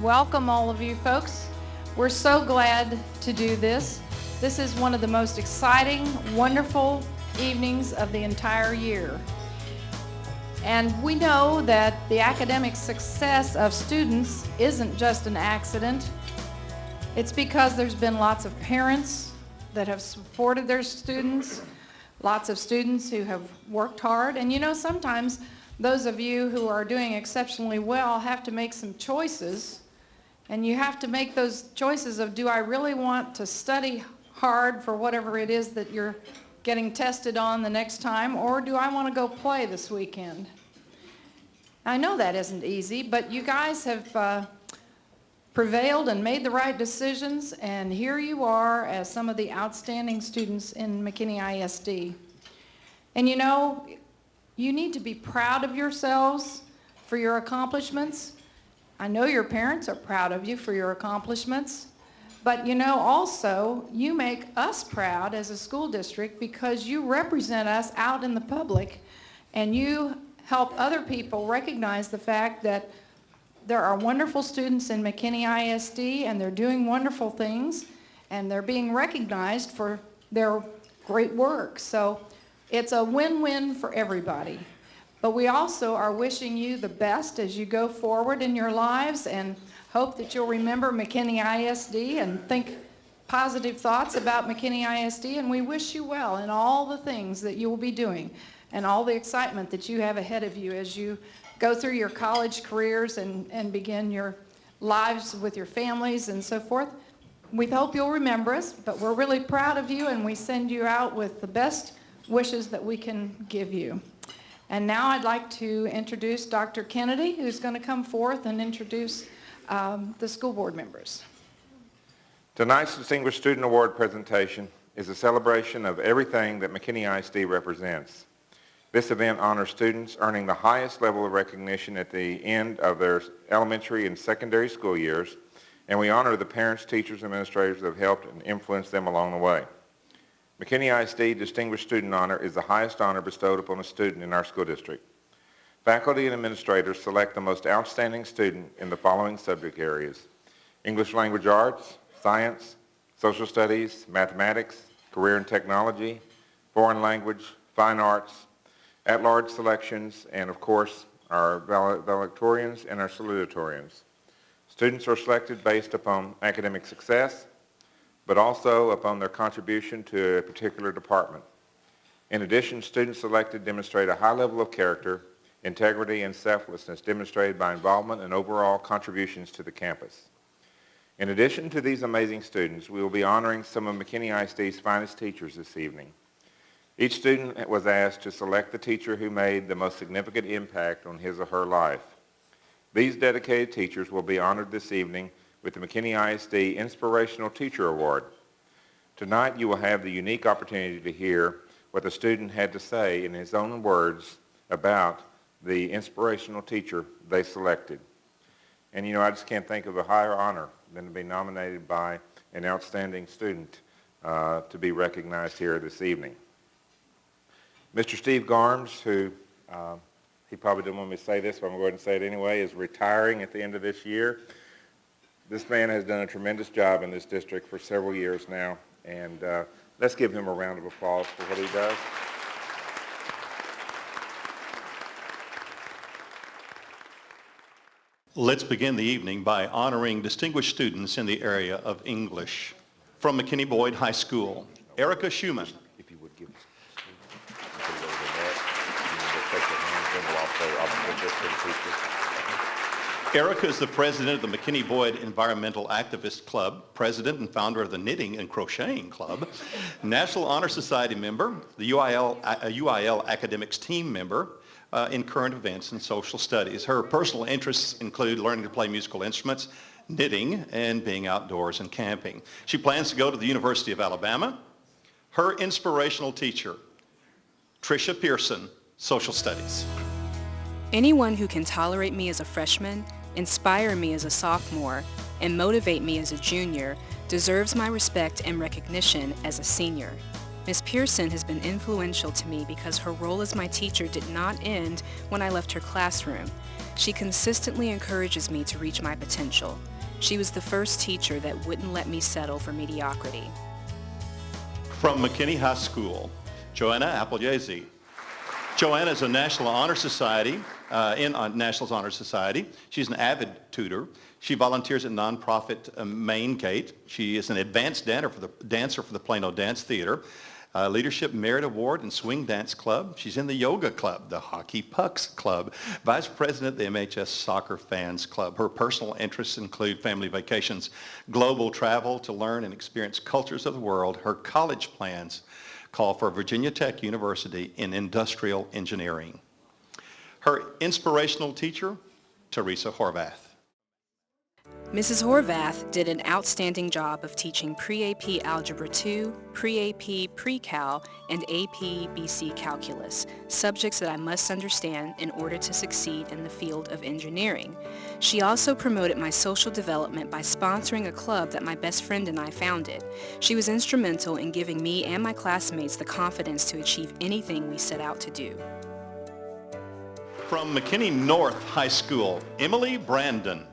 welcome all of you folks. We're so glad to do this. This is one of the most exciting, wonderful evenings of the entire year. And we know that the academic success of students isn't just an accident. It's because there's been lots of parents that have supported their students, lots of students who have worked hard. And you know, sometimes those of you who are doing exceptionally well have to make some choices. And you have to make those choices of, do I really want to study hard for whatever it is that you're getting tested on the next time, or do I want to go play this weekend? I know that isn't easy, but you guys have prevailed and made the right decisions, and here you are as some of the outstanding students in McKinney ISD. And you know, you need to be proud of yourselves for your accomplishments. I know your parents are proud of you for your accomplishments, but you know, also, you make us proud as a school district because you represent us out in the public, and you help other people recognize the fact that there are wonderful students in McKinney ISD, and they're doing wonderful things, and they're being recognized for their great work. So it's a win-win for everybody. But we also are wishing you the best as you go forward in your lives, and hope that you'll remember McKinney ISD and think positive thoughts about McKinney ISD, and we wish you well in all the things that you will be doing and all the excitement that you have ahead of you as you go through your college careers and begin your lives with your families and so forth. We hope you'll remember us, but we're really proud of you, and we send you out with the best wishes that we can give you. And now I'd like to introduce Dr. Kennedi, who's going to come forth and introduce the school board members. Tonight's Distinguished Student Award presentation is a celebration of everything that McKinney ISD represents. This event honors students earning the highest level of recognition at the end of their elementary and secondary school years, and we honor the parents, teachers, and administrators that have helped and influenced them along the way. McKinney ISD Distinguished Student Honor is the highest honor bestowed upon a student in our school district. Faculty and administrators select the most outstanding student in the following subject areas: English language arts, science, social studies, mathematics, career and technology, foreign language, fine arts, at-large selections, and of course, our valedictorians and our salutatorians. Students are selected based upon academic success, but also upon their contribution to a particular department. In addition, students selected demonstrate a high level of character, integrity, and selflessness demonstrated by involvement and overall contributions to the campus. In addition to these amazing students, we will be honoring some of McKinney ISD's finest teachers this evening. Each student was asked to select the teacher who made the most significant impact on his or her life. These dedicated teachers will be honored this evening with the McKinney ISD Inspirational Teacher Award. Tonight you will have the unique opportunity to hear what the student had to say in his own words about the inspirational teacher they selected. And you know, I just can't think of a higher honor than to be nominated by an outstanding student to be recognized here this evening. Mr. Steve Garms, who he probably didn't want me to say this, but I'm going to go ahead and say it anyway, is retiring at the end of this year. This man has done a tremendous job in this district for several years now, and let's give him a round of applause for what he does. Let's begin the evening by honoring distinguished students in the area of English. From McKinney Boyd High School, Erica Schumann. If you would give us Erica is the president of the McKinney Boyd Environmental Activist Club, president and founder of the Knitting and Crocheting Club, National Honor Society member, the UIL Academics team member, in current events and social studies. Her personal interests include learning to play musical instruments, knitting, and being outdoors and camping. She plans to go to the University of Alabama. Her inspirational teacher, Tricia Pearson, social studies. Anyone who can tolerate me as a freshman, inspire me as a sophomore, and motivate me as a junior deserves my respect and recognition as a senior. Ms. Pearson has been influential to me because her role as my teacher did not end when I left her classroom. She consistently encourages me to reach my potential. She was the first teacher that wouldn't let me settle for mediocrity. From McKinney High School, Joanna Appugliese. Joanna is a National Honor Society, National Honor Society. She's an avid tutor. She volunteers at nonprofit Main Gate. She is an advanced dancer for the Plano Dance Theater, Leadership Merit Award and Swing Dance Club. She's in the Yoga Club, the Hockey Pucks Club, Vice President of the MHS Soccer Fans Club. Her personal interests include family vacations, global travel to learn and experience cultures of the world. Her college plans call for Virginia Tech University in industrial engineering. Her inspirational teacher, Teresa Horvath. Mrs. Horvath did an outstanding job of teaching Pre-AP Algebra 2, Pre-AP Pre-Cal, and AP BC Calculus, subjects that I must understand in order to succeed in the field of engineering. She also promoted my social development by sponsoring a club that my best friend and I founded. She was instrumental in giving me and my classmates the confidence to achieve anything we set out to do. From McKinney North High School, Emily Brandon.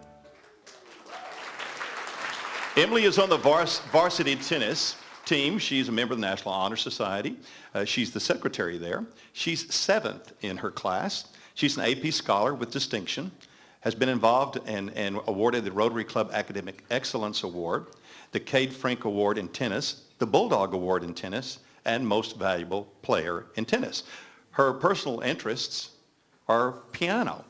Emily is on the varsity tennis team. She's a member of the National Honor Society. She's the secretary there. She's 7th in her class. She's an AP scholar with distinction, has been involved and awarded the Rotary Club Academic Excellence Award, the Cade Frank Award in tennis, the Bulldog Award in tennis, and Most Valuable Player in tennis. Her personal interests are piano,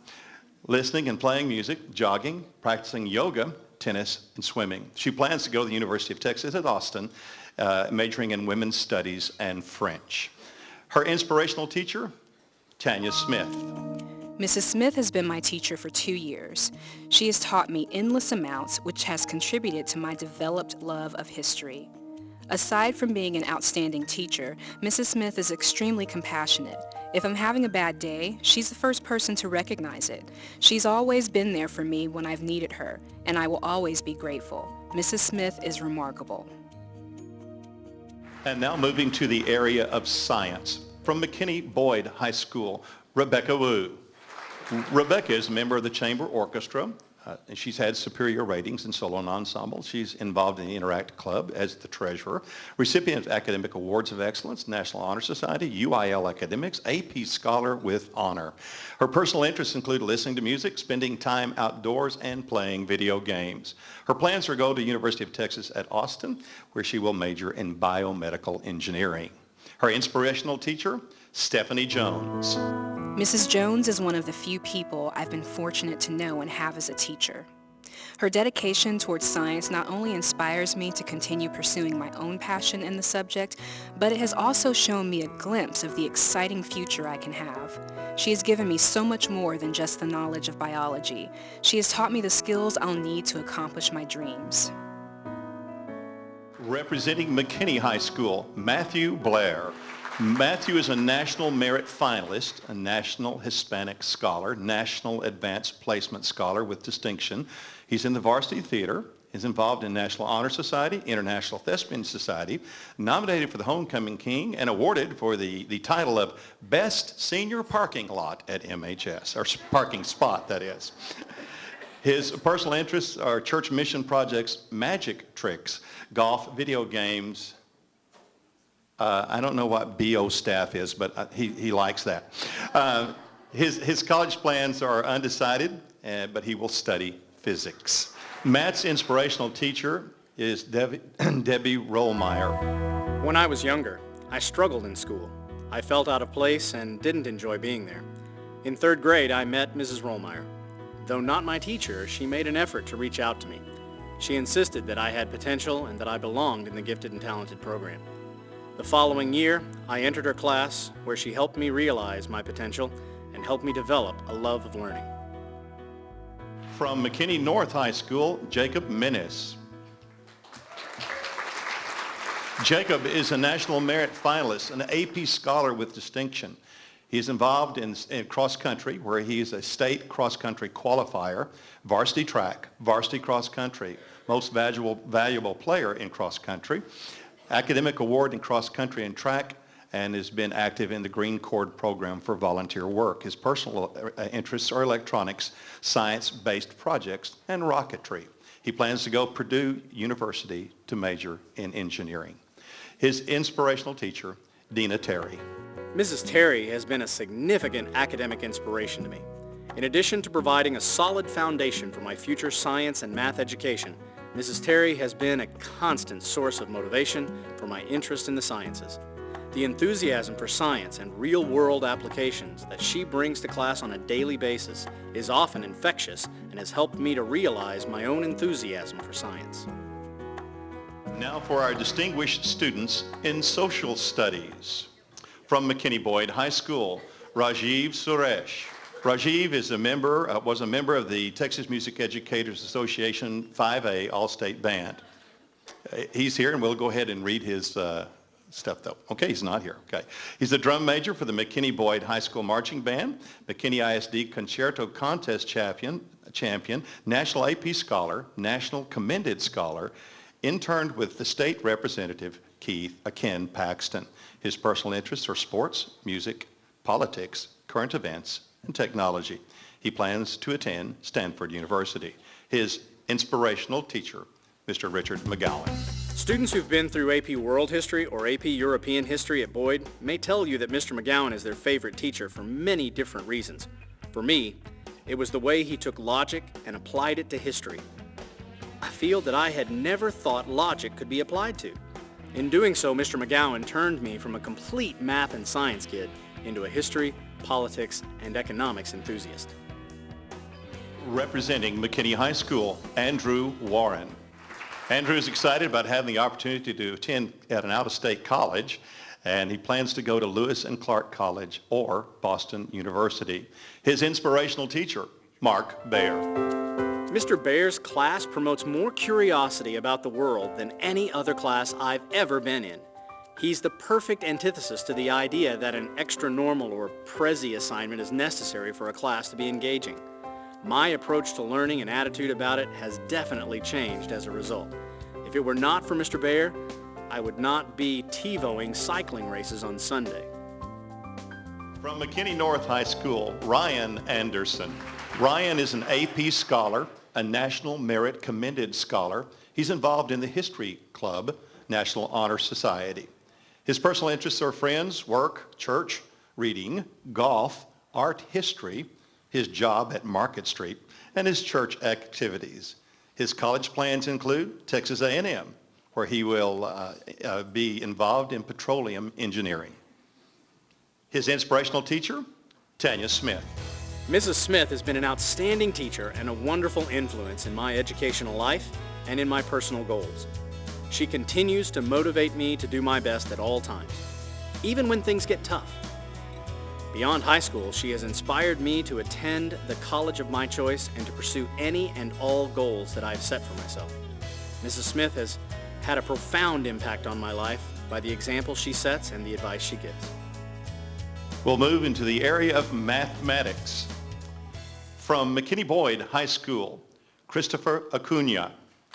listening and playing music, jogging, practicing yoga, tennis, and swimming. She plans to go to the University of Texas at Austin, majoring in women's studies and French. Her inspirational teacher, Tanya Smith. Mrs. Smith has been my teacher for 2 years. She has taught me endless amounts, which has contributed to my developed love of history. Aside from being an outstanding teacher, Mrs. Smith is extremely compassionate. If I'm having a bad day, she's the first person to recognize it. She's always been there for me when I've needed her, and I will always be grateful. Mrs. Smith is remarkable. And now moving to the area of science. From McKinney Boyd High School, Rebecca Wu. Rebecca is a member of the Chamber Orchestra. And she's had superior ratings in solo and ensemble. She's involved in the Interact Club as the treasurer, recipient of Academic Awards of Excellence, National Honor Society, UIL Academics, AP Scholar with Honor. Her personal interests include listening to music, spending time outdoors, and playing video games. Her plans are to go to University of Texas at Austin, where she will major in biomedical engineering. Her inspirational teacher, Stephanie Jones. Mrs. Jones is one of the few people I've been fortunate to know and have as a teacher. Her dedication towards science not only inspires me to continue pursuing my own passion in the subject, but it has also shown me a glimpse of the exciting future I can have. She has given me so much more than just the knowledge of biology. She has taught me the skills I'll need to accomplish my dreams. Representing McKinney High School, Matthew Blair. Matthew is a National Merit Finalist, a National Hispanic Scholar, National Advanced Placement Scholar with distinction. He's in the Varsity Theater, is involved in National Honor Society, International Thespian Society, nominated for the Homecoming King, and awarded for the title of Best Senior Parking Lot at MHS, or parking spot, that is. His personal interests are church mission projects, magic tricks, golf, video games. I don't know what BO staff is, but he likes that. His college plans are undecided, but he will study physics. Matt's inspirational teacher is Debbie Rollmeyer. When I was younger, I struggled in school. I felt out of place and didn't enjoy being there. In 3rd grade, I met Mrs. Rollmeyer. Though not my teacher, she made an effort to reach out to me. She insisted that I had potential and that I belonged in the gifted and talented program. The following year, I entered her class where she helped me realize my potential and helped me develop a love of learning. From McKinney North High School, Jacob Minnis. Jacob is a National Merit Finalist, an AP Scholar with distinction. He is involved in cross country, where he is a state cross country qualifier, varsity track, varsity cross country, most valuable player in cross country, academic award in cross country and track, and has been active in the Green Cord program for volunteer work. His personal interests are electronics, science-based projects, and rocketry. He plans to go to Purdue University to major in engineering. His inspirational teacher, Dina Terry. Mrs. Terry has been a significant academic inspiration to me. In addition to providing a solid foundation for my future science and math education, Mrs. Terry has been a constant source of motivation for my interest in the sciences. The enthusiasm for science and real-world applications that she brings to class on a daily basis is often infectious and has helped me to realize my own enthusiasm for science. Now for our distinguished students in social studies. From McKinney Boyd High School, Rajiv Suresh. Rajiv was a member of the Texas Music Educators Association 5A All-State Band. He's here, and we'll go ahead and read his stuff, though. Okay, he's not here. Okay. He's a drum major for the McKinney Boyd High School Marching Band, McKinney ISD Concerto Contest champion, National AP Scholar, National Commended Scholar, interned with the state representative, Ken Paxton. His personal interests are sports, music, politics, current events, and technology. He plans to attend Stanford University. His inspirational teacher, Mr. Richard McGowan. Students who've been through AP World History or AP European History at Boyd may tell you that Mr. McGowan is their favorite teacher for many different reasons. For me, it was the way he took logic and applied it to history. I feel that I had never thought logic could be applied to. In doing so, Mr. McGowan turned me from a complete math and science kid into a history, politics, and economics enthusiast. Representing McKinney High School, Andrew Warren. Andrew is excited about having the opportunity to attend at an out-of-state college, and he plans to go to Lewis and Clark College or Boston University. His inspirational teacher, Mark Baer. Mr. Baer's class promotes more curiosity about the world than any other class I've ever been in. He's the perfect antithesis to the idea that an extra-normal or Prezi assignment is necessary for a class to be engaging. My approach to learning and attitude about it has definitely changed as a result. If it were not for Mr. Baer, I would not be TiVoing cycling races on Sunday. From McKinney North High School, Ryan Anderson. Ryan is an AP scholar, a National Merit Commended Scholar. He's involved in the History Club, National Honor Society. His personal interests are friends, work, church, reading, golf, art history, his job at Market Street, and his church activities. His college plans include Texas A&M, where he will be involved in petroleum engineering. His inspirational teacher, Tanya Smith. Mrs. Smith has been an outstanding teacher and a wonderful influence in my educational life and in my personal goals. She continues to motivate me to do my best at all times, even when things get tough. Beyond high school, she has inspired me to attend the college of my choice and to pursue any and all goals that I've set for myself. Mrs. Smith has had a profound impact on my life by the example she sets and the advice she gives. We'll move into the area of mathematics. From McKinney Boyd High School, Christopher Acuna.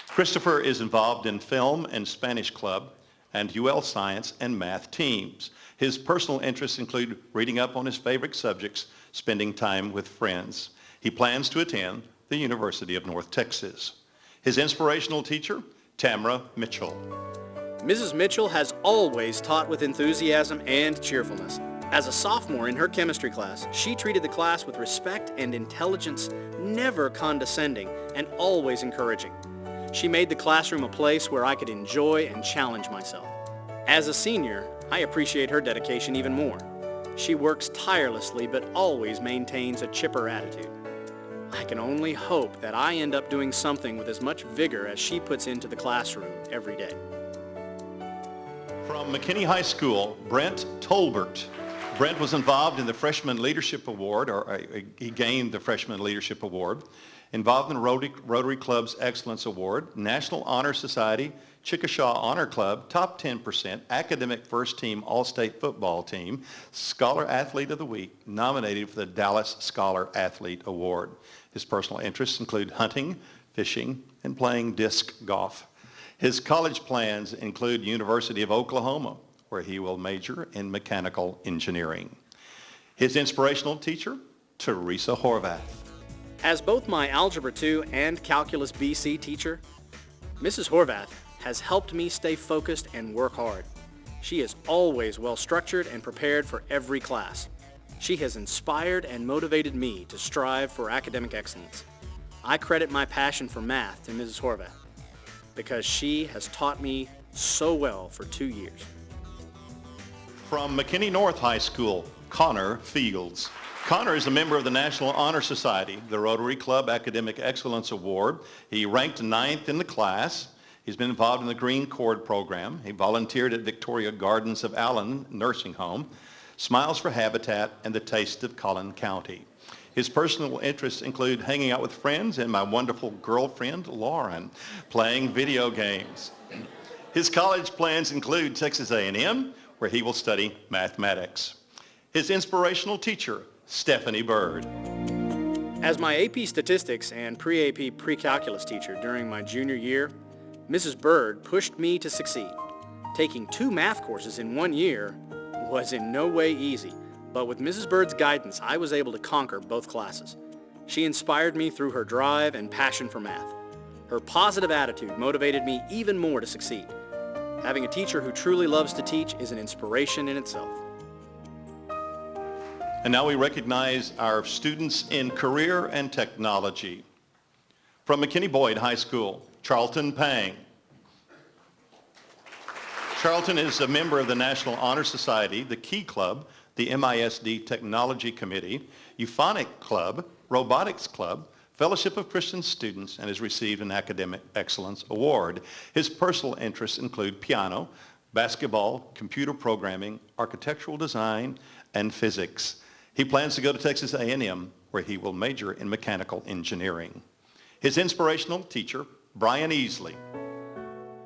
Christopher is involved in film and Spanish club and UL science and math teams. His personal interests include reading up on his favorite subjects, spending time with friends. He plans to attend the University of North Texas. His inspirational teacher, Tamara Mitchell. Mrs. Mitchell has always taught with enthusiasm and cheerfulness. As a sophomore in her chemistry class, she treated the class with respect and intelligence, never condescending and always encouraging. She made the classroom a place where I could enjoy and challenge myself. As a senior, I appreciate her dedication even more. She works tirelessly but always maintains a chipper attitude. I can only hope that I end up doing something with as much vigor as she puts into the classroom every day. From McKinney High School, Brent Tolbert. Brent was involved in the Freshman Leadership Award, or he gained the Freshman Leadership Award, involved in the Rotary Club's Excellence Award, National Honor Society, Chickasha Honor Club, Top 10%, Academic First Team All-State Football Team, Scholar Athlete of the Week, nominated for the Dallas Scholar Athlete Award. His personal interests include hunting, fishing, and playing disc golf. His college plans include University of Oklahoma, where he will major in mechanical engineering. His inspirational teacher, Teresa Horvath. As both my Algebra 2 and Calculus BC teacher, Mrs. Horvath has helped me stay focused and work hard. She is always well-structured and prepared for every class. She has inspired and motivated me to strive for academic excellence. I credit my passion for math to Mrs. Horvath because she has taught me so well for 2 years. From McKinney North High School, Connor Fields. Connor is a member of the National Honor Society, the Rotary Club Academic Excellence Award. He ranked 9th in the class. He's been involved in the Green Cord program. He volunteered at Victoria Gardens of Allen Nursing Home, Smiles for Habitat, and the Taste of Collin County. His personal interests include hanging out with friends and my wonderful girlfriend, Lauren, playing video games. His college plans include Texas A&M, where he will study mathematics. His inspirational teacher, Stephanie Bird. As my AP Statistics and Pre-AP Pre-Calculus teacher during my junior year, Mrs. Bird pushed me to succeed. Taking 2 math courses in 1 year was in no way easy, but with Mrs. Bird's guidance, I was able to conquer both classes. She inspired me through her drive and passion for math. Her positive attitude motivated me even more to succeed. Having a teacher who truly loves to teach is an inspiration in itself. And now we recognize our students in career and technology. From McKinney Boyd High School, Charlton Pang. Charlton is a member of the National Honor Society, the Key Club, the MISD Technology Committee, Euphonic Club, Robotics Club, Fellowship of Christian Students, and has received an Academic Excellence Award. His personal interests include piano, basketball, computer programming, architectural design, and physics. He plans to go to Texas A&M, where he will major in mechanical engineering. His inspirational teacher, Brian Easley.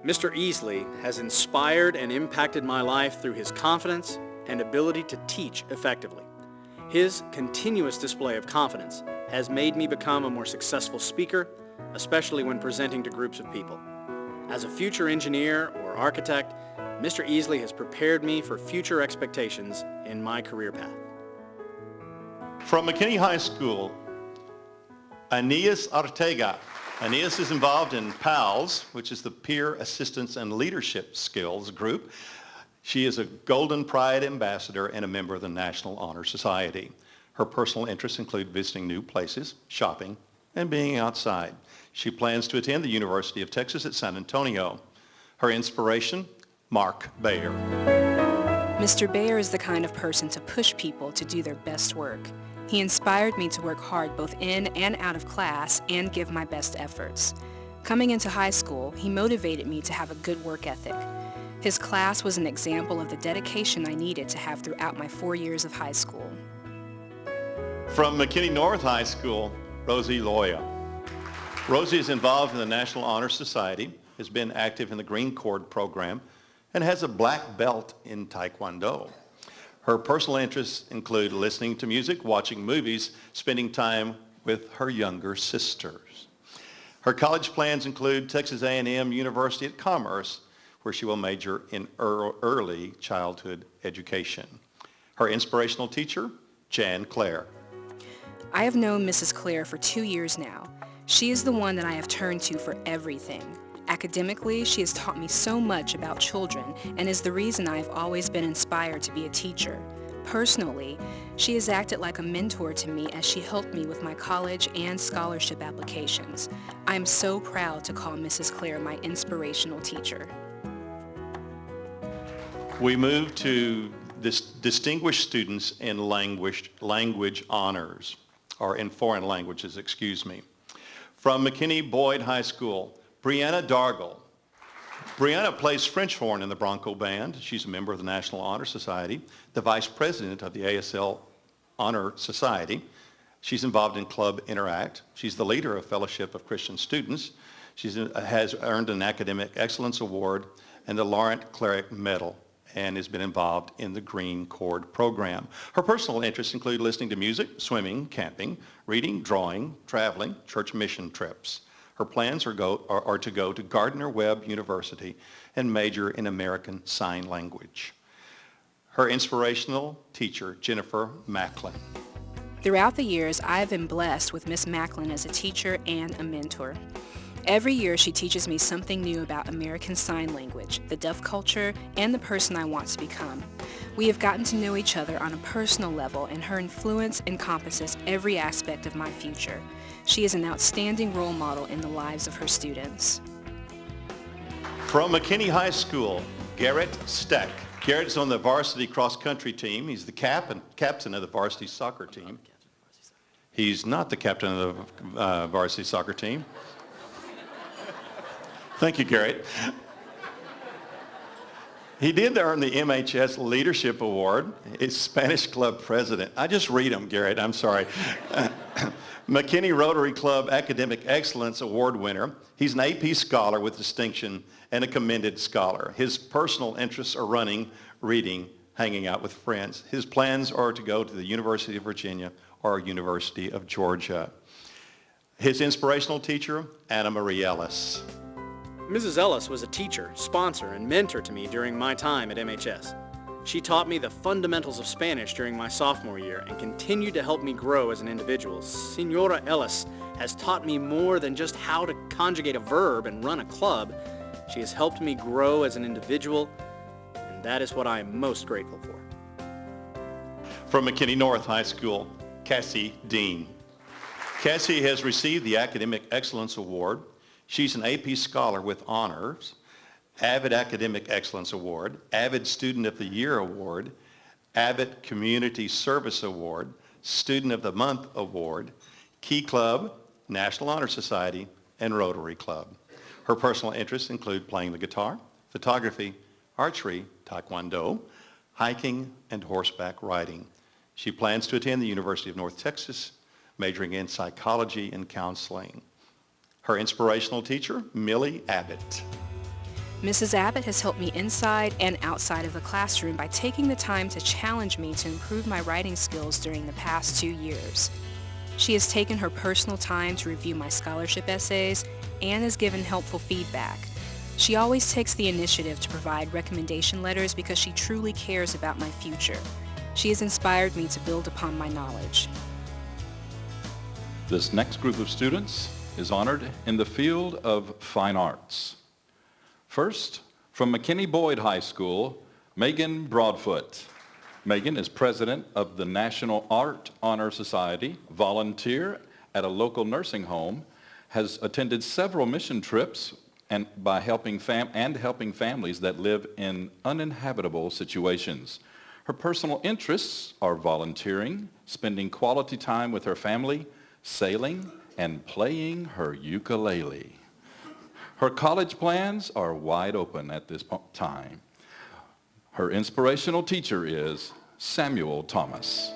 Mr. Easley has inspired and impacted my life through his confidence and ability to teach effectively. His continuous display of confidence has made me become a more successful speaker, especially when presenting to groups of people. As a future engineer or architect, Mr. Easley has prepared me for future expectations in my career path. From McKinney High School, Aeneas Ortega. Aeneas is involved in PALS, which is the Peer Assistance and Leadership Skills group. She is a Golden Pride Ambassador and a member of the National Honor Society. Her personal interests include visiting new places, shopping, and being outside. She plans to attend the University of Texas at San Antonio. Her inspiration, Mark Bayer. Mr. Bayer is the kind of person to push people to do their best work. He inspired me to work hard both in and out of class and give my best efforts. Coming into high school, he motivated me to have a good work ethic. His class was an example of the dedication I needed to have throughout my 4 years of high school. From McKinney North High School, Rosie Loya. Rosie is involved in the National Honor Society, has been active in the Green Cord program, and has a black belt in Taekwondo. Her personal interests include listening to music, watching movies, spending time with her younger sisters. Her college plans include Texas A&M University at Commerce, where she will major in early childhood education. Her inspirational teacher, Jan Clare. I have known Mrs. Clare for 2 years now. She is the one that I have turned to for everything. Academically, she has taught me so much about children and is the reason I have always been inspired to be a teacher. Personally, she has acted like a mentor to me as she helped me with my college and scholarship applications. I am so proud to call Mrs. Clare my inspirational teacher. We move to this distinguished students in language honors, or in foreign languages, excuse me. From McKinney Boyd High School, Breanna Dargel. Breanna plays French horn in the Bronco Band. She's a member of the National Honor Society, the vice president of the ASL Honor Society. She's involved in Club Interact. She's the leader of Fellowship of Christian Students. She has earned an Academic Excellence Award and the Laurent Cleric Medal, and has been involved in the Green Cord program. Her personal interests include listening to music, swimming, camping, reading, drawing, traveling, church mission trips. Her plans are to go to Gardner-Webb University and major in American Sign Language. Her inspirational teacher, Jennifer Macklin. Throughout the years, I have been blessed with Miss Macklin as a teacher and a mentor. Every year, she teaches me something new about American Sign Language, the deaf culture, and the person I want to become. We have gotten to know each other on a personal level, and her influence encompasses every aspect of my future. She is an outstanding role model in the lives of her students. From McKinney High School, Garrett Steck. Garrett's on the varsity cross-country team. He's the captain of the varsity soccer team. He's not the captain of the varsity soccer team. Thank you, Garrett. He did earn the MHS Leadership Award. He's Spanish Club President. I just read them, Garrett. I'm sorry. McKinney Rotary Club Academic Excellence Award winner. He's an AP Scholar with distinction and a commended scholar. His personal interests are running, reading, hanging out with friends. His plans are to go to the University of Virginia or University of Georgia. His inspirational teacher, Anna Marie Ellis. Mrs. Ellis was a teacher, sponsor, and mentor to me during my time at MHS. She taught me the fundamentals of Spanish during my sophomore year and continued to help me grow as an individual. Senora Ellis has taught me more than just how to conjugate a verb and run a club. She has helped me grow as an individual, and that is what I am most grateful for. From McKinney North High School, Cassie Dean. Cassie has received the Academic Excellence Award. She's an AP Scholar with honors, Avid Academic Excellence Award, Avid Student of the Year Award, Avid Community Service Award, Student of the Month Award, Key Club, National Honor Society, and Rotary Club. Her personal interests include playing the guitar, photography, archery, taekwondo, hiking, and horseback riding. She plans to attend the University of North Texas, majoring in psychology and counseling. Her inspirational teacher, Millie Abbott. Mrs. Abbott has helped me inside and outside of the classroom by taking the time to challenge me to improve my writing skills during the past 2 years. She has taken her personal time to review my scholarship essays and has given helpful feedback. She always takes the initiative to provide recommendation letters because she truly cares about my future. She has inspired me to build upon my knowledge. This next group of students is honored in the field of fine arts. First, from McKinney Boyd High School, Megan Broadfoot. Megan is president of the National Art Honor Society, volunteer at a local nursing home, has attended several mission trips and helping families that live in uninhabitable situations. Her personal interests are volunteering, spending quality time with her family, sailing, and playing her ukulele. Her college plans are wide open at this time. Her inspirational teacher is Samuel Thomas.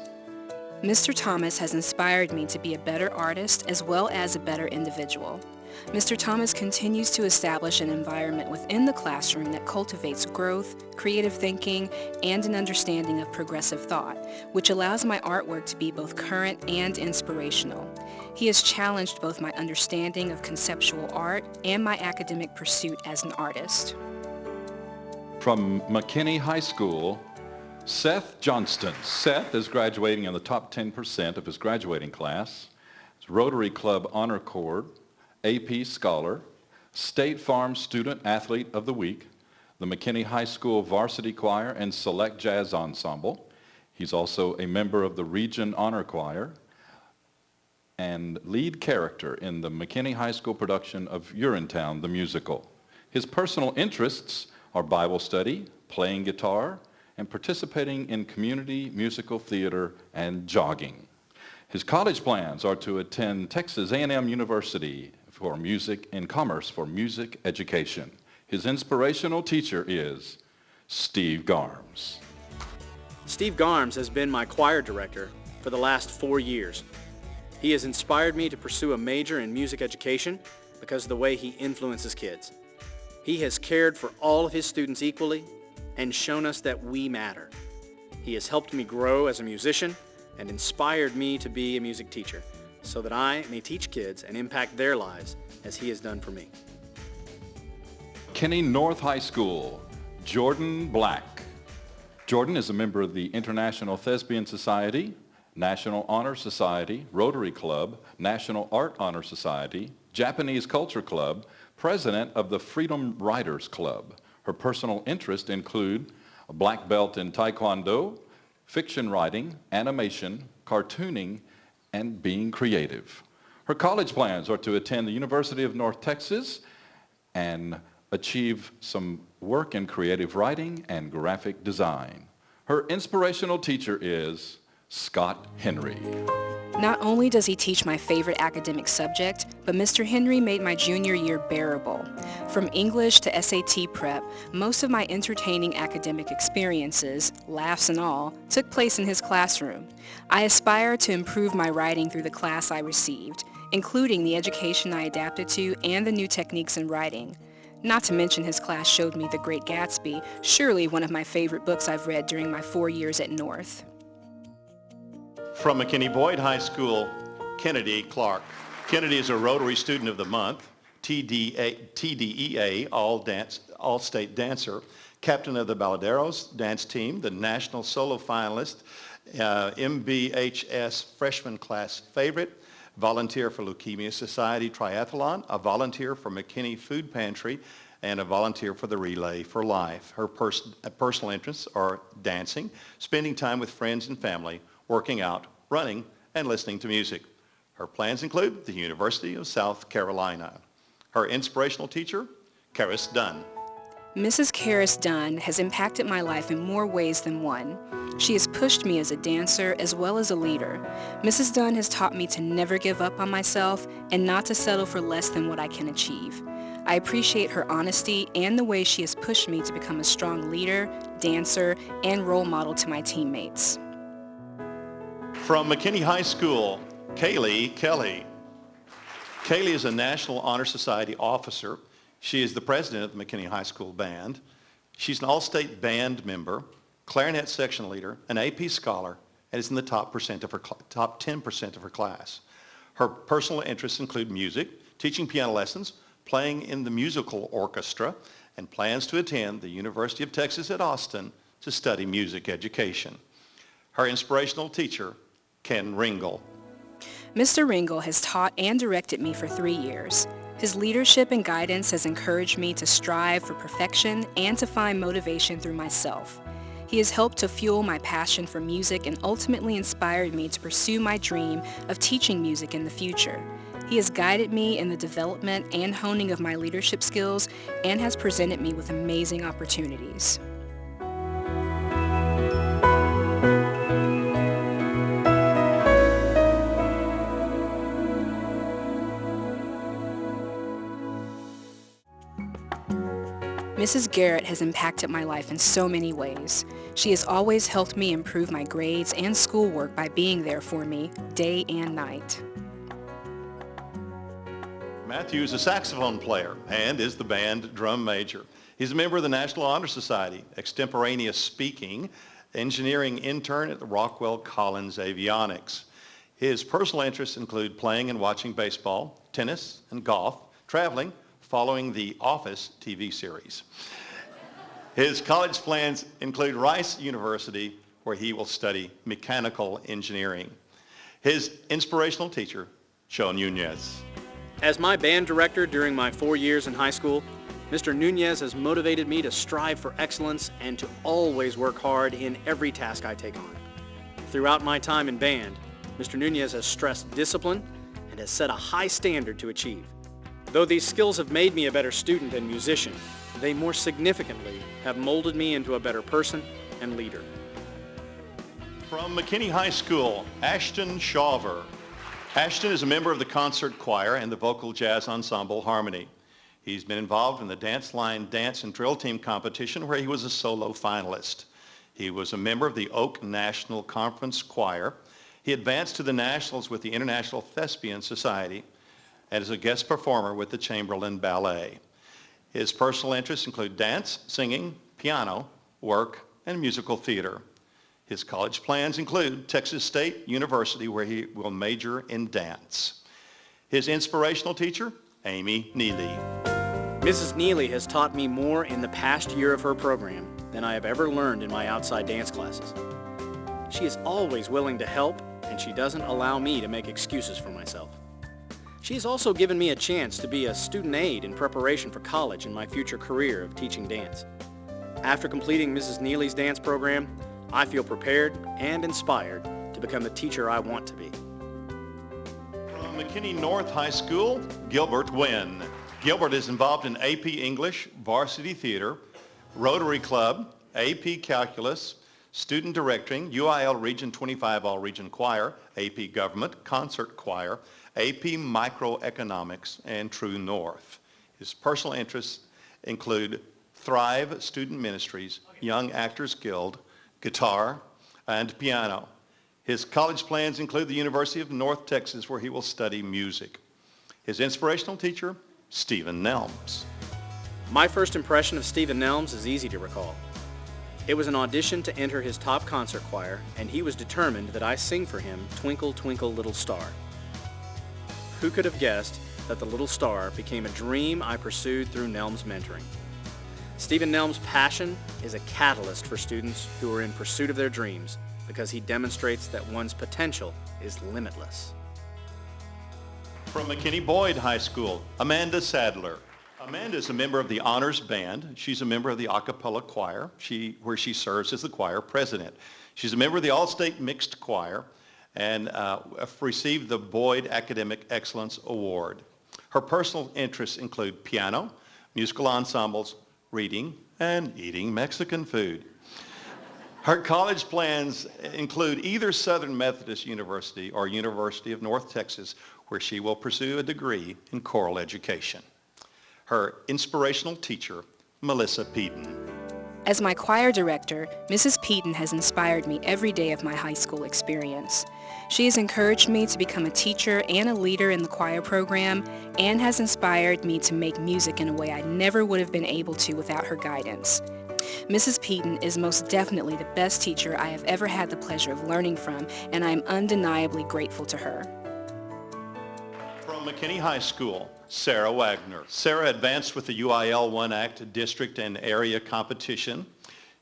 Mr. Thomas has inspired me to be a better artist as well as a better individual. Mr. Thomas continues to establish an environment within the classroom that cultivates growth, creative thinking, and an understanding of progressive thought, which allows my artwork to be both current and inspirational. He has challenged both my understanding of conceptual art and my academic pursuit as an artist. From McKinney High School, Seth Johnston. Seth is graduating in the top 10% of his graduating class. He's Rotary Club Honor Corps, AP Scholar, State Farm Student Athlete of the Week, the McKinney High School Varsity Choir and Select Jazz Ensemble. He's also a member of the Region Honor Choir and lead character in the McKinney High School production of Urinetown, the musical. His personal interests are Bible study, playing guitar, and participating in community musical theater and jogging. His college plans are to attend Texas A&M University for music and commerce for music education. His inspirational teacher is Steve Garms. Steve Garms has been my choir director for the last 4 years. He has inspired me to pursue a major in music education because of the way he influences kids. He has cared for all of his students equally and shown us that we matter. He has helped me grow as a musician and inspired me to be a music teacher so that I may teach kids and impact their lives as he has done for me. McKinney North High School, Jordan Black. Jordan is a member of the International Thespian Society, National Honor Society, Rotary Club, National Art Honor Society, Japanese Culture Club, president of the Freedom Riders Club. Her personal interests include a black belt in Taekwondo, fiction writing, animation, cartooning, and being creative. Her college plans are to attend the University of North Texas and achieve some work in creative writing and graphic design. Her inspirational teacher is Scott Henry. Not only does he teach my favorite academic subject, but Mr. Henry made my junior year bearable. From English to SAT prep, most of my entertaining academic experiences, laughs and all, took place in his classroom. I aspire to improve my writing through the class I received, including the education I adapted to and the new techniques in writing. Not to mention his class showed me The Great Gatsby, surely one of my favorite books I've read during my 4 years at North. From McKinney Boyd High School, Kennedi Clark. Kennedi is a Rotary Student of the Month, TDEA, All-State Dancer, Captain of the Balladeros Dance Team, the National Solo Finalist, MBHS Freshman Class Favorite, volunteer for Leukemia Society Triathlon, a volunteer for McKinney Food Pantry, and a volunteer for the Relay for Life. Her personal interests are dancing, spending time with friends and family, working out, running, and listening to music. Her plans include the University of South Carolina. Her inspirational teacher, Karis Dunn. Mrs. Karis Dunn has impacted my life in more ways than one. She has pushed me as a dancer as well as a leader. Mrs. Dunn has taught me to never give up on myself and not to settle for less than what I can achieve. I appreciate her honesty and the way she has pushed me to become a strong leader, dancer, and role model to my teammates. From McKinney High School, Kaylee Kelly. Kaylee is a National Honor Society officer. She is the president of the McKinney High School Band. She's an all-state band member, clarinet section leader, an AP scholar, and is in the top 10% of her class. Her personal interests include music, teaching piano lessons, playing in the musical orchestra, and plans to attend the University of Texas at Austin to study music education. Her inspirational teacher, Ken Ringel. Mr. Ringel has taught and directed me for 3 years. His leadership and guidance has encouraged me to strive for perfection and to find motivation through myself. He has helped to fuel my passion for music and ultimately inspired me to pursue my dream of teaching music in the future. He has guided me in the development and honing of my leadership skills and has presented me with amazing opportunities. Mrs. Garrett has impacted my life in so many ways. She has always helped me improve my grades and schoolwork by being there for me day and night. Matthew is a saxophone player and is the band drum major. He's a member of the National Honor Society, extemporaneous speaking, engineering intern at the Rockwell Collins Avionics. His personal interests include playing and watching baseball, tennis, and golf, traveling, following the Office TV series. His college plans include Rice University, where he will study mechanical engineering. His inspirational teacher, Joe Nunez. As my band director during my 4 years in high school, Mr. Nunez has motivated me to strive for excellence and to always work hard in every task I take on. Throughout my time in band, Mr. Nunez has stressed discipline and has set a high standard to achieve. Though these skills have made me a better student and musician, they more significantly have molded me into a better person and leader. From McKinney High School, Ashton Shawver. Ashton is a member of the concert choir and the vocal jazz ensemble Harmony. He's been involved in the Dance Line Dance and Drill Team competition where he was a solo finalist. He was a member of the Oak National Conference Choir. He advanced to the Nationals with the International Thespian Society and is a guest performer with the Chamberlain Ballet. His personal interests include dance, singing, piano, work, and musical theater. His college plans include Texas State University, where he will major in dance. His inspirational teacher, Amy Neely. Mrs. Neely has taught me more in the past year of her program than I have ever learned in my outside dance classes. She is always willing to help and she doesn't allow me to make excuses for myself. She has also given me a chance to be a student aide in preparation for college and my future career of teaching dance. After completing Mrs. Neely's dance program, I feel prepared and inspired to become the teacher I want to be. From McKinney North High School, Gilbert Wynn. Gilbert is involved in AP English, varsity theater, Rotary Club, AP Calculus, student directing, UIL Region 25 All-Region Choir, AP Government, Concert Choir, AP Microeconomics, and True North. His personal interests include Thrive Student Ministries, Young Actors Guild, guitar, and piano. His college plans include the University of North Texas, where he will study music. His inspirational teacher, Stephen Nelms. My first impression of Stephen Nelms is easy to recall. It was an audition to enter his top concert choir, and he was determined that I sing for him Twinkle, Twinkle, Little Star. Who could have guessed that the little star became a dream I pursued through Nelms' mentoring? Stephen Nelms' passion is a catalyst for students who are in pursuit of their dreams because he demonstrates that one's potential is limitless. From McKinney Boyd High School, Amanda Sadler. Amanda is a member of the Honors Band. She's a member of the a cappella choir, where she serves as the choir president. She's a member of the All-State Mixed Choir and received the Boyd Academic Excellence Award. Her personal interests include piano, musical ensembles, reading, and eating Mexican food. Her college plans include either Southern Methodist University or University of North Texas, where she will pursue a degree in choral education. Her inspirational teacher, Melissa Peden. As my choir director, Mrs. Peden has inspired me every day of my high school experience. She has encouraged me to become a teacher and a leader in the choir program, and has inspired me to make music in a way I never would have been able to without her guidance. Mrs. Peden is most definitely the best teacher I have ever had the pleasure of learning from, and I am undeniably grateful to her. From McKinney High School, Sarah Wagner. Sarah advanced with the UIL One Act District and Area Competition.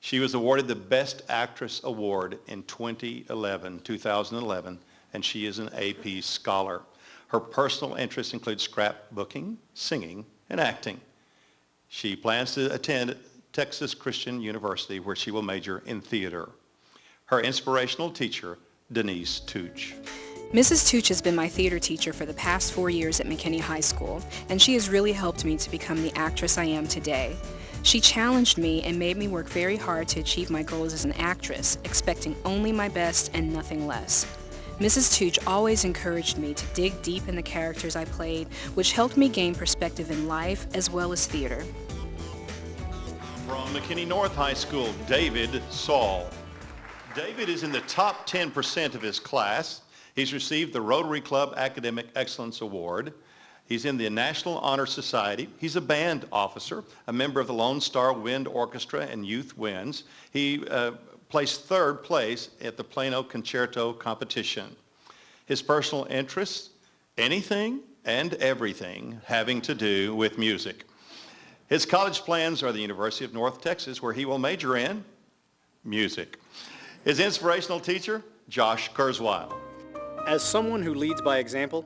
She was awarded the Best Actress Award in 2011, and she is an AP Scholar. Her personal interests include scrapbooking, singing, and acting. She plans to attend Texas Christian University, where she will major in theater. Her inspirational teacher, Denise Tooch. Mrs. Tooch has been my theater teacher for the past 4 years at McKinney High School, and she has really helped me to become the actress I am today. She challenged me and made me work very hard to achieve my goals as an actress, expecting only my best and nothing less. Mrs. Tooch always encouraged me to dig deep in the characters I played, which helped me gain perspective in life as well as theater. From McKinney North High School, David Saul. David is in the top 10% of his class. He's received the Rotary Club Academic Excellence Award. He's in the National Honor Society. He's a band officer, a member of the Lone Star Wind Orchestra and Youth Winds. He placed third place at the Plano Concerto competition. His personal interests, anything and everything having to do with music. His college plans are the University of North Texas, where he will major in music. His inspirational teacher, Josh Kurzweil. As someone who leads by example,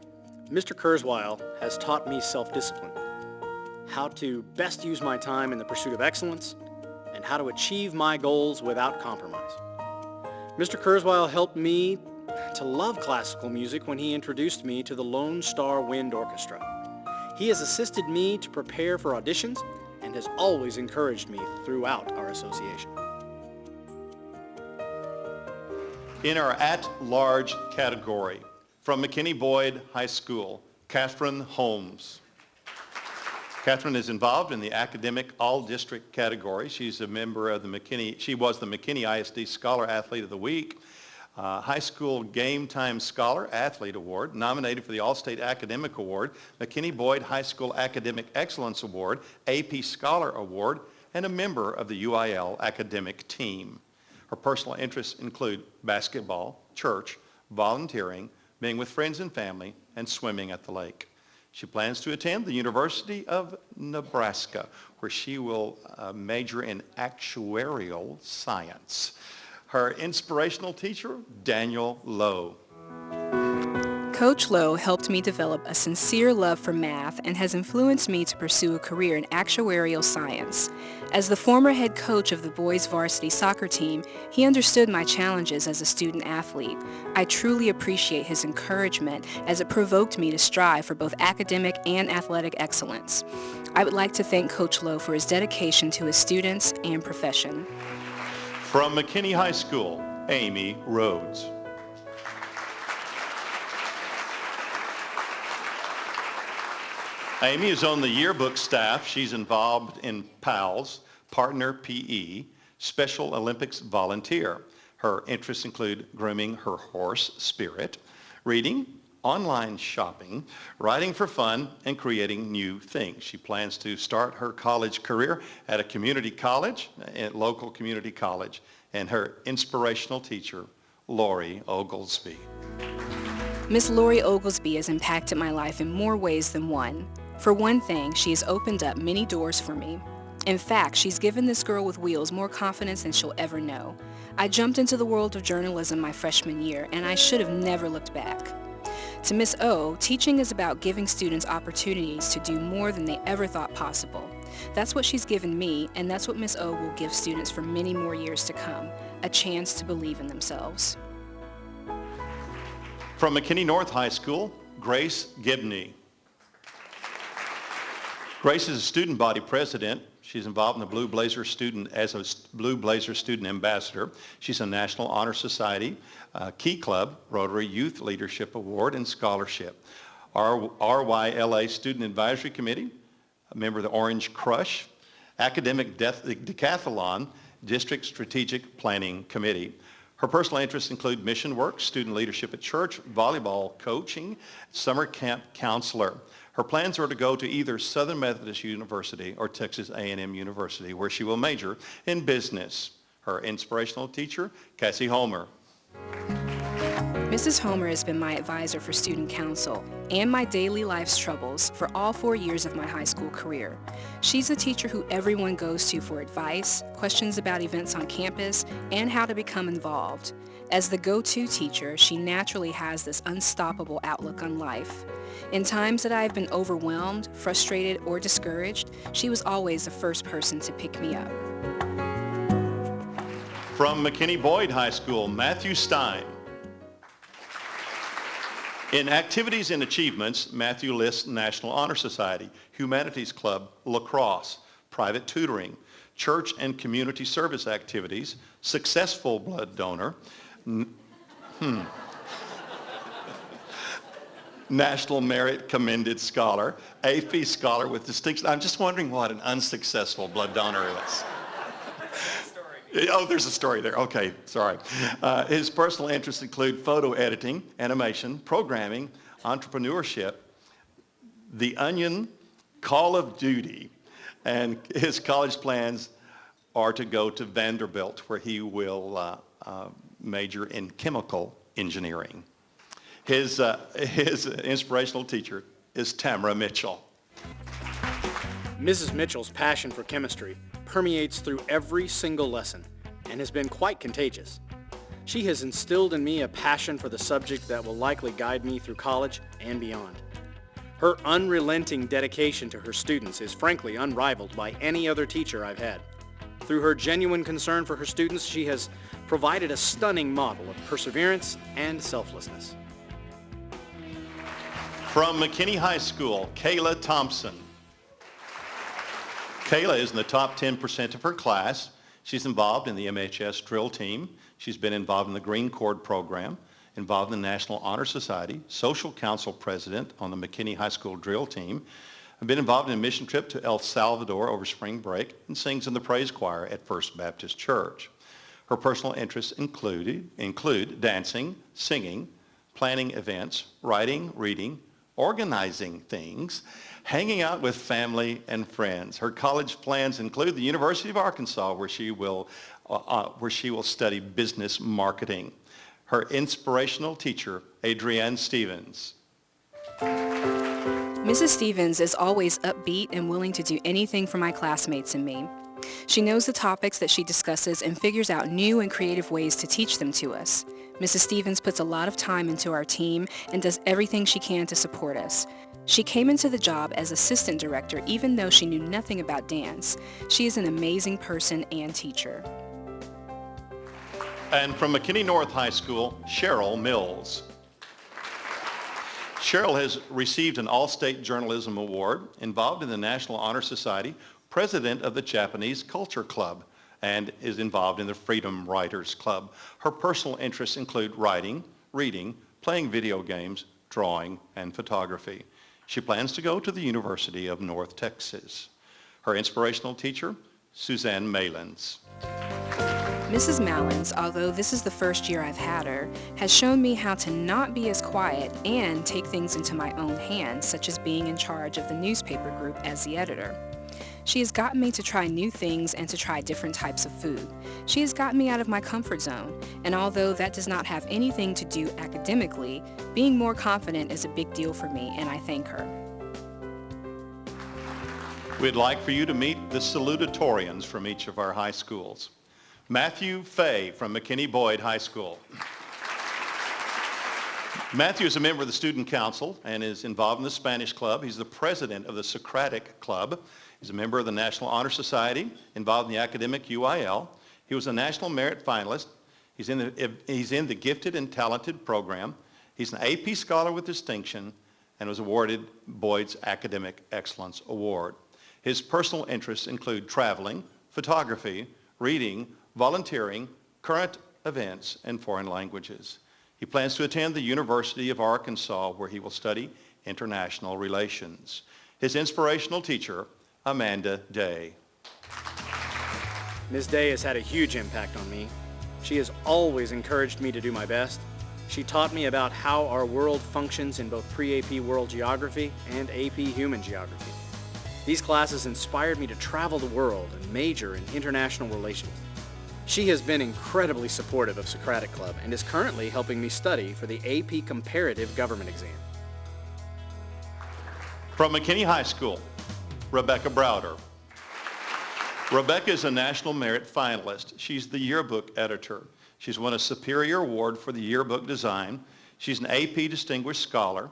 Mr. Kurzweil has taught me self-discipline, how to best use my time in the pursuit of excellence, and how to achieve my goals without compromise. Mr. Kurzweil helped me to love classical music when he introduced me to the Lone Star Wind Orchestra. He has assisted me to prepare for auditions and has always encouraged me throughout our association. In our at-large category, from McKinney Boyd High School, Kathryn Holmes. Kathryn is involved in the academic all-district category. She's a member of she was the McKinney ISD Scholar Athlete of the Week, High School Game Time Scholar Athlete Award, nominated for the All-State Academic Award, McKinney Boyd High School Academic Excellence Award, AP Scholar Award, and a member of the UIL Academic Team. Her personal interests include basketball, church, volunteering, being with friends and family, and swimming at the lake. She plans to attend the University of Nebraska, where she will major in actuarial science. Her inspirational teacher, Daniel Lowe. Coach Lowe helped me develop a sincere love for math and has influenced me to pursue a career in actuarial science. As the former head coach of the boys' varsity soccer team, he understood my challenges as a student athlete. I truly appreciate his encouragement as it provoked me to strive for both academic and athletic excellence. I would like to thank Coach Lowe for his dedication to his students and profession. From McKinney High School, Amy Rhodes. Amy is on the yearbook staff. She's involved in PALS, Partner PE, Special Olympics volunteer. Her interests include grooming her horse, Spirit, reading, online shopping, writing for fun, and creating new things. She plans to start her college career at a community college, a local community college, and her inspirational teacher, Lori Oglesby. Miss Lori Oglesby has impacted my life in more ways than one. For one thing, she has opened up many doors for me. In fact, she's given this girl with wheels more confidence than she'll ever know. I jumped into the world of journalism my freshman year, and I should have never looked back. To Miss O, teaching is about giving students opportunities to do more than they ever thought possible. That's what she's given me, and that's what Miss O will give students for many more years to come, a chance to believe in themselves. From McKinney North High School, Grace Gibney. Grace is a student body president. She's involved in the Blue Blazer student as a Blue Blazer student ambassador. She's a National Honor Society, Key Club, Rotary Youth Leadership Award, and Scholarship. RYLA Student Advisory Committee, a member of the Orange Crush, Academic Decathlon, District Strategic Planning Committee. Her personal interests include mission work, student leadership at church, volleyball coaching, summer camp counselor. Her plans are to go to either Southern Methodist University or Texas A&M University, where she will major in business. Her inspirational teacher, Cassie Homer. Mrs. Homer has been my advisor for student council and my daily life's troubles for all 4 years of my high school career. She's the teacher who everyone goes to for advice, questions about events on campus, and how to become involved. As the go-to teacher, she naturally has this unstoppable outlook on life. In times that I have been overwhelmed, frustrated, or discouraged, she was always the first person to pick me up. From McKinney Boyd High School, Matthew Stein. In activities and achievements, Matthew lists National Honor Society, Humanities Club, lacrosse, private tutoring, church and community service activities, successful blood donor, National Merit Commended Scholar, AP Scholar with distinction. I'm just wondering what an unsuccessful blood donor is. Oh, there's a story there. Okay, sorry. His personal interests include photo editing, animation, programming, entrepreneurship, The Onion, Call of Duty, and his college plans are to go to Vanderbilt, where he will major in chemical engineering. His inspirational teacher is Tamara Mitchell. Mrs. Mitchell's passion for chemistry permeates through every single lesson and has been quite contagious. She has instilled in me a passion for the subject that will likely guide me through college and beyond. Her unrelenting dedication to her students is frankly unrivaled by any other teacher I've had. Through her genuine concern for her students, she has provided a stunning model of perseverance and selflessness. From McKinney High School, Kayla Thompson. Kayla is in the top 10% of her class. She's involved in the MHS drill team. She's been involved in the Green Cord program, involved in the National Honor Society, social council president on the McKinney High School drill team. I've been involved in a mission trip to El Salvador over spring break and sings in the praise choir at First Baptist Church. Her personal interests include dancing, singing, planning events, writing, reading, organizing things, hanging out with family and friends. Her college plans include the University of Arkansas, where she will study business marketing. Her inspirational teacher, Adrienne Stevens. Mrs. Stevens is always upbeat and willing to do anything for my classmates and me. She knows the topics that she discusses and figures out new and creative ways to teach them to us. Mrs. Stevens puts a lot of time into our team and does everything she can to support us. She came into the job as assistant director even though she knew nothing about dance. She is an amazing person and teacher. And from McKinney North High School, Cheryl Mills. Cheryl has received an All-State Journalism Award, involved in the National Honor Society, president of the Japanese Culture Club, and is involved in the Freedom Writers Club. Her personal interests include writing, reading, playing video games, drawing, and photography. She plans to go to the University of North Texas. Her inspirational teacher, Suzanne Malins. Mrs. Malins, although this is the first year I've had her, has shown me how to not be as quiet and take things into my own hands, such as being in charge of the newspaper group as the editor. She has gotten me to try new things and to try different types of food. She has gotten me out of my comfort zone, and although that does not have anything to do academically, being more confident is a big deal for me, and I thank her. We'd like for you to meet the salutatorians from each of our high schools. Matthew Fay from McKinney Boyd High School. Matthew is a member of the Student Council and is involved in the Spanish Club. He's the president of the Socratic Club. He's a member of the National Honor Society, involved in the academic UIL. He was a National Merit Finalist. He's in the Gifted and Talented program. He's an AP Scholar with Distinction and was awarded Boyd's Academic Excellence Award. His personal interests include traveling, photography, reading, volunteering, current events, and foreign languages. He plans to attend the University of Arkansas, where he will study international relations. His inspirational teacher, Amanda Day. Ms. Day has had a huge impact on me. She has always encouraged me to do my best. She taught me about how our world functions in both pre-AP World Geography and AP Human Geography. These classes inspired me to travel the world and major in international relations. She has been incredibly supportive of Socratic Club and is currently helping me study for the AP Comparative Government exam. From McKinney High School, Rebecca Browder. Rebecca is a National Merit Finalist. She's the yearbook editor. She's won a Superior Award for the yearbook design. She's an AP Distinguished Scholar,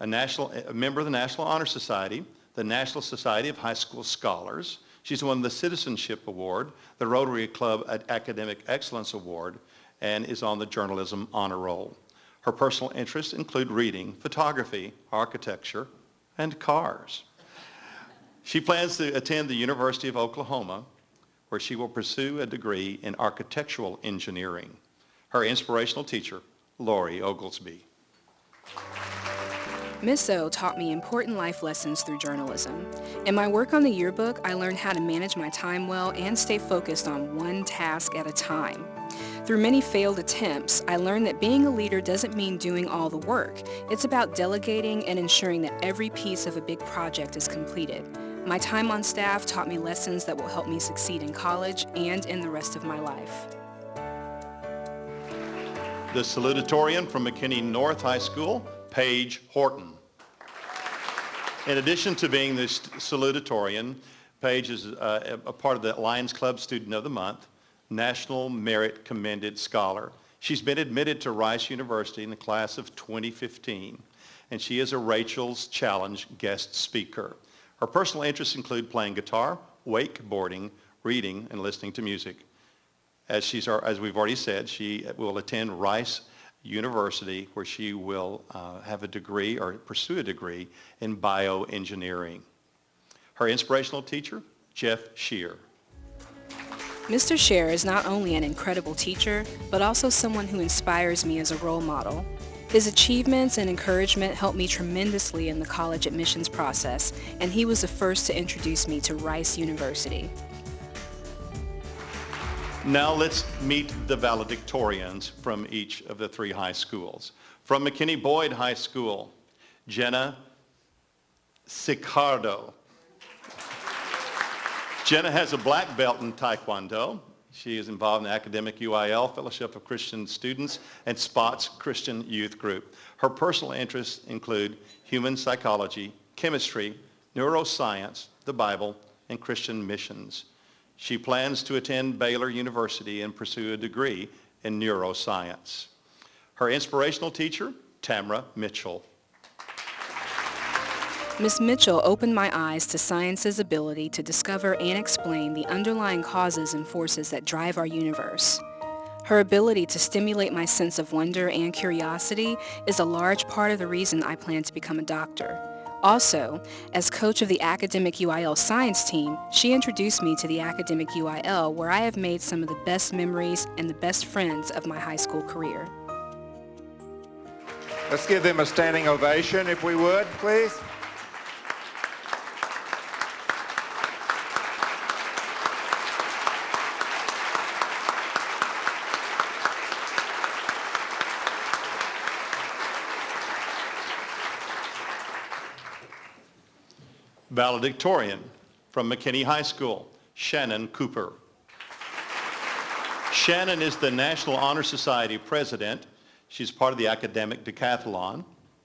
a member of the National Honor Society, the National Society of High School Scholars. She's won the Citizenship Award, the Rotary Club Academic Excellence Award, and is on the Journalism Honor Roll. Her personal interests include reading, photography, architecture, and cars. She plans to attend the University of Oklahoma, where she will pursue a degree in architectural engineering. Her inspirational teacher, Lori Oglesby. Miss O taught me important life lessons through journalism. In my work on the yearbook, I learned how to manage my time well and stay focused on one task at a time. Through many failed attempts, I learned that being a leader doesn't mean doing all the work. It's about delegating and ensuring that every piece of a big project is completed. My time on staff taught me lessons that will help me succeed in college and in the rest of my life. The salutatorian from McKinney North High School, Paige Horton. In addition to being the salutatorian, Paige is a part of the Lions Club Student of the Month, National Merit Commended Scholar. She's been admitted to Rice University in the class of 2015, and she is a Rachel's Challenge guest speaker. Her personal interests include playing guitar, wakeboarding, reading, and listening to music. As we've already said, she will attend Rice University, where she will have a degree or pursue a degree in bioengineering. Her inspirational teacher, Jeff Shear. Mr. Shear is not only an incredible teacher, but also someone who inspires me as a role model. His achievements and encouragement helped me tremendously in the college admissions process, and he was the first to introduce me to Rice University. Now let's meet the valedictorians from each of the three high schools. From McKinney Boyd High School, Jenna Sicardo. Jenna has a black belt in Taekwondo. She is involved in the academic UIL, Fellowship of Christian Students, and SPOTS Christian Youth Group. Her personal interests include human psychology, chemistry, neuroscience, the Bible, and Christian missions. She plans to attend Baylor University and pursue a degree in neuroscience. Her inspirational teacher, Tamara Mitchell. Ms. Mitchell opened my eyes to science's ability to discover and explain the underlying causes and forces that drive our universe. Her ability to stimulate my sense of wonder and curiosity is a large part of the reason I plan to become a doctor. Also, as coach of the academic UIL science team, she introduced me to the academic UIL, where I have made some of the best memories and the best friends of my high school career. Let's give them a standing ovation, if we would, please. Valedictorian from McKinney High School, Shannon Cooper. Shannon is the National Honor Society president. She's part of the academic decathlon,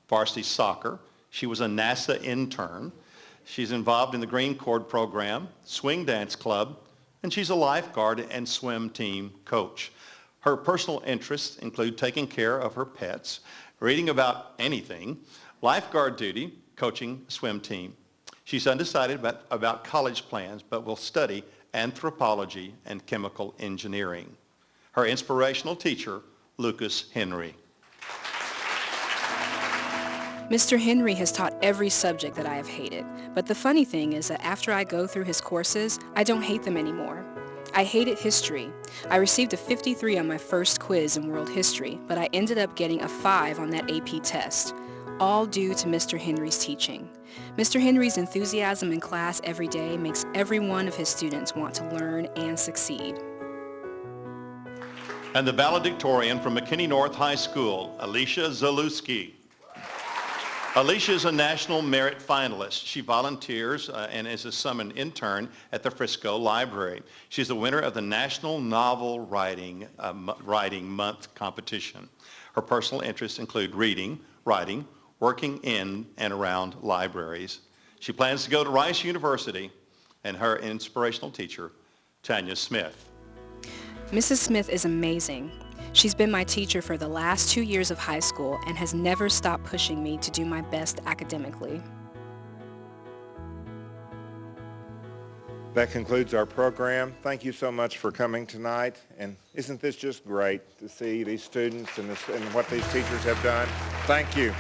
varsity soccer. She was a NASA intern. She's involved in the Green Cord program, swing dance club, and she's a lifeguard and swim team coach. Her personal interests include taking care of her pets, reading about anything, lifeguard duty, coaching swim team. She's undecided about college plans, but will study anthropology and chemical engineering. Her inspirational teacher, Lucas Henry. Mr. Henry has taught every subject that I have hated, but the funny thing is that after I go through his courses, I don't hate them anymore. I hated history. I received a 53 on my first quiz in world history, but I ended up getting a 5 on that AP test, all due to Mr. Henry's teaching. Mr. Henry's enthusiasm in class every day makes every one of his students want to learn and succeed. And the valedictorian from McKinney North High School, Alicia Zalewski. Alicia is a National Merit finalist. She volunteers and is a summer intern at the Frisco Library. She's the winner of the National Novel Writing Month competition. Her personal interests include reading, writing, working in and around libraries. She plans to go to Rice University, and her inspirational teacher, Tanya Smith. Mrs. Smith is amazing. She's been my teacher for the last 2 years of high school and has never stopped pushing me to do my best academically. That concludes our program. Thank you so much for coming tonight. And isn't this just great to see these students and what these teachers have done? Thank you.